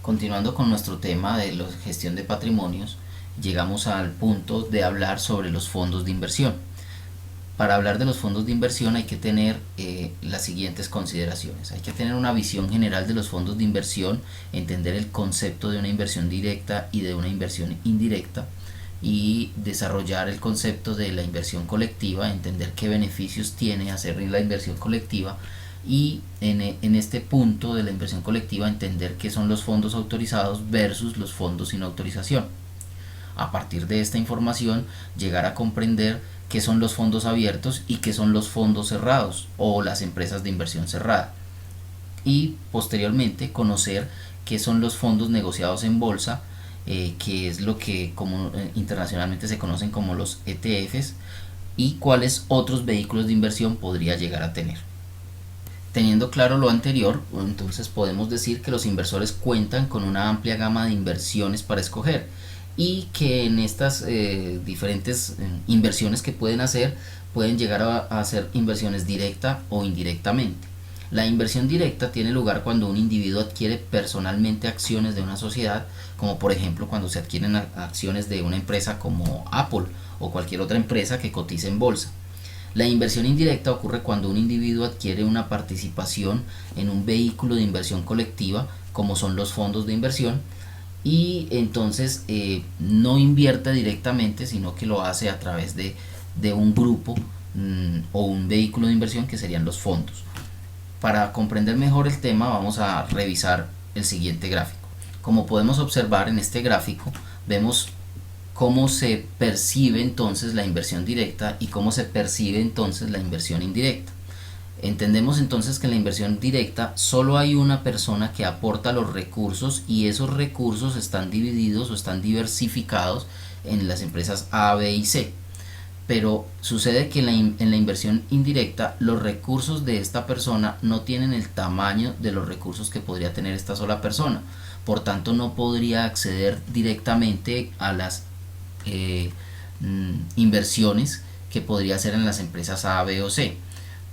Continuando con nuestro tema de la gestión de patrimonios, llegamos al punto de hablar sobre los fondos de inversión. Para hablar de los fondos de inversión hay que tener las siguientes consideraciones. Hay que tener una visión general de los fondos de inversión, entender el concepto de una inversión directa y de una inversión indirecta, y desarrollar el concepto de la inversión colectiva, entender qué beneficios tiene hacer la inversión colectiva, y en este punto de la inversión colectiva entender qué son los fondos autorizados versus los fondos sin autorización. A partir de esta información llegar a comprender qué son los fondos abiertos y qué son los fondos cerrados o las empresas de inversión cerrada, y posteriormente conocer qué son los fondos negociados en bolsa, que es lo que internacionalmente se conocen como los ETFs, y cuáles otros vehículos de inversión podría llegar a tener. Teniendo claro lo anterior, entonces podemos decir que los inversores cuentan con una amplia gama de inversiones para escoger, y que en estas diferentes inversiones que pueden hacer, pueden llegar a hacer inversiones directa o indirectamente. La inversión directa tiene lugar cuando un individuo adquiere personalmente acciones de una sociedad, como por ejemplo cuando se adquieren acciones de una empresa como Apple o cualquier otra empresa que cotice en bolsa. La inversión indirecta ocurre cuando un individuo adquiere una participación en un vehículo de inversión colectiva, como son los fondos de inversión, y entonces no invierte directamente, sino que lo hace a través de un grupo o un vehículo de inversión, que serían los fondos. Para comprender mejor el tema vamos a revisar el siguiente gráfico. Como podemos observar en este gráfico, vemos cómo se percibe entonces la inversión directa y cómo se percibe entonces la inversión indirecta. Entendemos entonces que en la inversión directa solo hay una persona que aporta los recursos, y esos recursos están divididos o están diversificados en las empresas A, B y C. Pero sucede que en la inversión indirecta los recursos de esta persona no tienen el tamaño de los recursos que podría tener esta sola persona. Por tanto, no podría acceder directamente a las inversiones que podría hacer en las empresas A, B o C.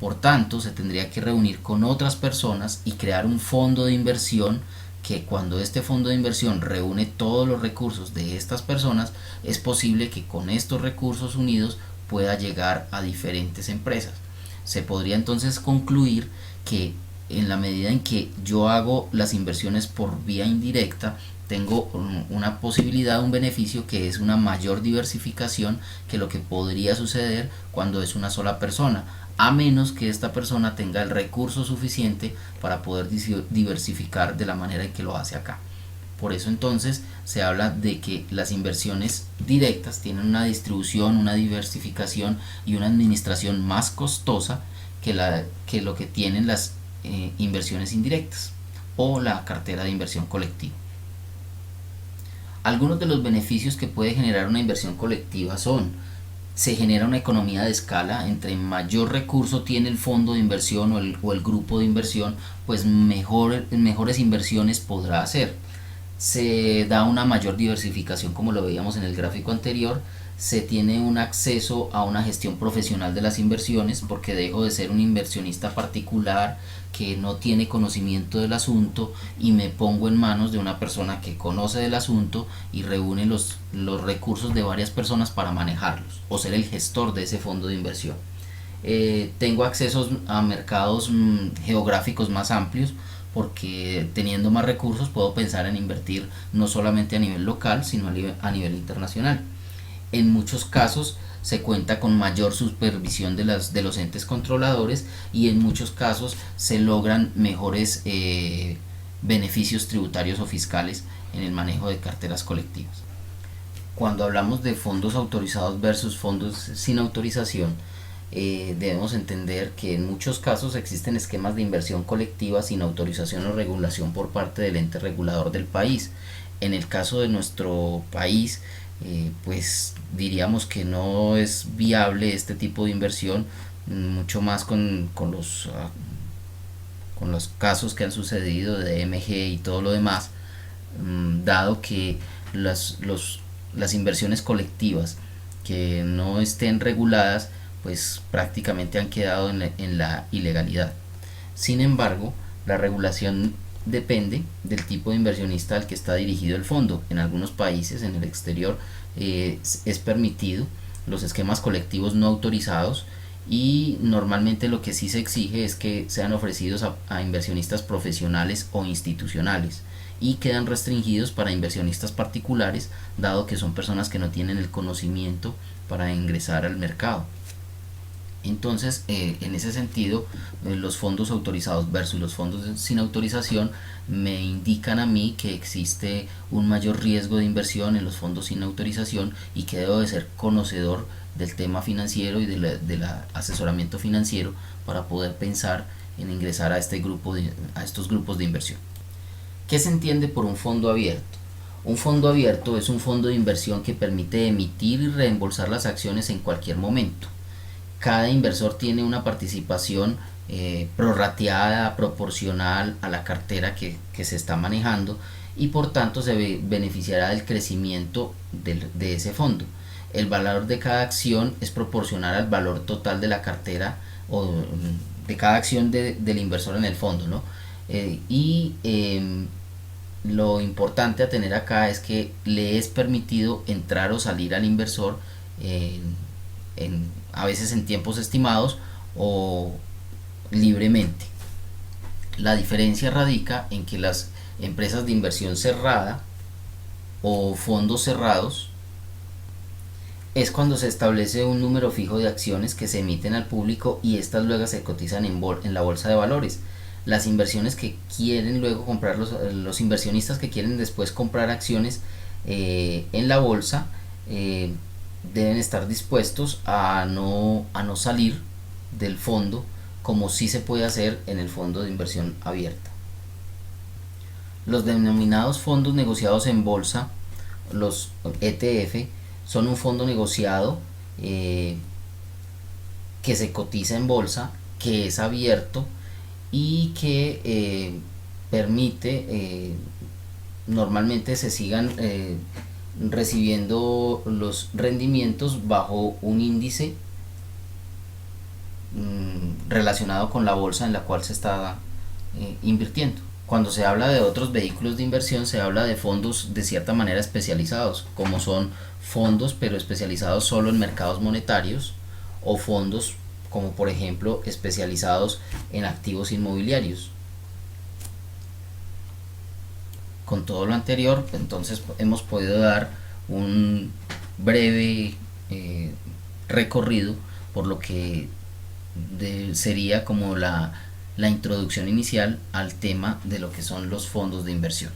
Por tanto, se tendría que reunir con otras personas y crear un fondo de inversión, que cuando este fondo de inversión reúne todos los recursos de estas personas, es posible que con estos recursos unidos pueda llegar a diferentes empresas. Se podría entonces concluir que en la medida en que yo hago las inversiones por vía indirecta, tengo una posibilidad, un beneficio, que es una mayor diversificación que lo que podría suceder cuando es una sola persona, a menos que esta persona tenga el recurso suficiente para poder diversificar de la manera en que lo hace acá. Por eso entonces se habla de que las inversiones directas tienen una distribución, una diversificación y una administración más costosa que lo que tienen las inversiones indirectas o la cartera de inversión colectiva. Algunos de los beneficios que puede generar una inversión colectiva son: se genera una economía de escala. Entre mayor recurso tiene el fondo de inversión o el grupo de inversión, pues mejores inversiones podrá hacer. Se da una mayor diversificación, como lo veíamos en el gráfico anterior. Se tiene un acceso a una gestión profesional de las inversiones, porque dejo de ser un inversionista particular que no tiene conocimiento del asunto y me pongo en manos de una persona que conoce del asunto y reúne los recursos de varias personas para manejarlos o ser el gestor de ese fondo de inversión. Tengo accesos a mercados geográficos más amplios, porque teniendo más recursos puedo pensar en invertir no solamente a nivel local, sino a nivel internacional. En muchos casos se cuenta con mayor supervisión de los entes controladores, y en muchos casos se logran mejores beneficios tributarios o fiscales en el manejo de carteras colectivas. Cuando hablamos de fondos autorizados versus fondos sin autorización, debemos entender que en muchos casos existen esquemas de inversión colectiva sin autorización o regulación por parte del ente regulador del país. En el caso de nuestro país, pues diríamos que no es viable este tipo de inversión, mucho más con los casos que han sucedido de MG y todo lo demás, dado que las inversiones colectivas que no estén reguladas pues prácticamente han quedado en la ilegalidad. Sin embargo, la regulación depende del tipo de inversionista al que está dirigido el fondo. En algunos países, en el exterior, es permitido los esquemas colectivos no autorizados, y normalmente lo que sí se exige es que sean ofrecidos a inversionistas profesionales o institucionales, y quedan restringidos para inversionistas particulares, dado que son personas que no tienen el conocimiento para ingresar al mercado. Entonces, en ese sentido, los fondos autorizados versus los fondos sin autorización me indican a mí que existe un mayor riesgo de inversión en los fondos sin autorización, y que debo de ser conocedor del tema financiero y del asesoramiento financiero para poder pensar en ingresar a estos grupos de inversión. ¿Qué se entiende por un fondo abierto? Un fondo abierto es un fondo de inversión que permite emitir y reembolsar las acciones en cualquier momento. Cada inversor tiene una participación prorrateada, proporcional a la cartera que se está manejando, y por tanto se beneficiará del crecimiento de ese fondo. El valor de cada acción es proporcional al valor total de la cartera, o de cada acción del inversor en el fondo, ¿no? Lo importante a tener acá es que le es permitido entrar o salir al inversor, a veces en tiempos estimados o libremente. La diferencia radica en que las empresas de inversión cerrada o fondos cerrados es cuando se establece un número fijo de acciones que se emiten al público, y estas luego se cotizan en la bolsa de valores. Las inversiones que quieren luego comprar, los inversionistas que quieren después comprar acciones en la bolsa, deben estar dispuestos a no salir del fondo, como sí se puede hacer en el fondo de inversión abierta. Los denominados fondos negociados en bolsa, los ETF, son un fondo negociado que se cotiza en bolsa, que es abierto y que permite normalmente se sigan recibiendo los rendimientos bajo un índice relacionado con la bolsa en la cual se está invirtiendo. Cuando se habla de otros vehículos de inversión, se habla de fondos de cierta manera especializados, como son fondos pero especializados solo en mercados monetarios, o fondos como por ejemplo especializados en activos inmobiliarios. Con todo lo anterior, entonces hemos podido dar un breve recorrido por lo que sería como la introducción inicial al tema de lo que son los fondos de inversión.